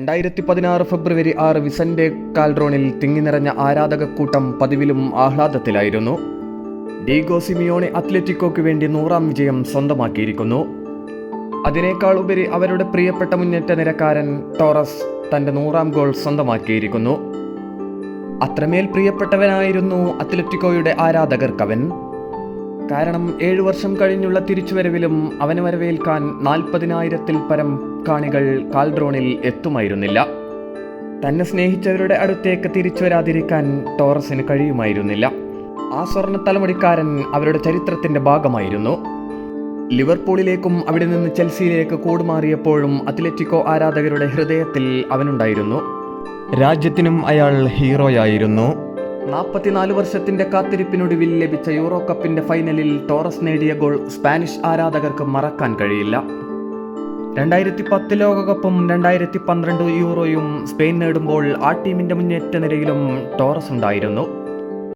2016 ഫെബ്രുവരി 6 Vicente കാൽഡ്രോണിൽ തിങ്ങിനിറഞ്ഞ ആരാധകക്കൂട്ടം പതിവിലും ആഹ്ലാദത്തിലായിരുന്നു. Diego Simeone അത്ലറ്റിക്കോയ്ക്ക് വേണ്ടി 100ാം വിജയം സ്വന്തമാക്കിയിരിക്കുന്നു. അതിനേക്കാൾ ഉപരി അവരുടെ പ്രിയപ്പെട്ട മുന്നേറ്റ നിരക്കാരൻ ടോറസ് തന്റെ 100ാം ഗോൾ സ്വന്തമാക്കിയിരിക്കുന്നു. അത്രമേൽ പ്രിയപ്പെട്ടവനായിരുന്നു അത്ലറ്റിക്കോയുടെ ആരാധകർക്കവൻ. കാരണം 7 വർഷം കഴിഞ്ഞുള്ള തിരിച്ചുവരവിലും അവനെ വരവേൽക്കാൻ 40,000-ൽ പരം കാണികൾ കാൽഡ്രോണിൽ എത്തുമായിരുന്നില്ല. തന്നെ സ്നേഹിച്ചവരുടെ അടുത്തേക്ക് തിരിച്ചു വരാതിരിക്കാൻ ടോറസിന് കഴിയുമായിരുന്നില്ല. ആ സ്വർണ്ണ തലമുടിക്കാരൻ അവരുടെ ചരിത്രത്തിന്റെ ഭാഗമായിരുന്നു. ലിവർപൂളിലേക്കും അവിടെ നിന്ന് ചെൽസിയിലേക്ക് കൂടുമാറിയപ്പോഴും അത്ലറ്റിക്കോ ആരാധകരുടെ ഹൃദയത്തിൽ അവനുണ്ടായിരുന്നു. രാജ്യത്തിനും അയാൾ ഹീറോയായിരുന്നു. 44 വർഷത്തിന്റെ കാത്തിരിപ്പിനൊടുവിൽ ലഭിച്ച യൂറോ കപ്പിന്റെ ഫൈനലിൽ ടോറസ് നേടിയ ഗോൾ സ്പാനിഷ് ആരാധകർക്ക് മറക്കാൻ കഴിയില്ല. 2010 ലോകകപ്പും 2012 യൂറോയും സ്പെയിൻ നേടുമ്പോൾ ആ ടീമിന്റെ മുന്നേറ്റ നിരയിലും ടോറസ് ഉണ്ടായിരുന്നു.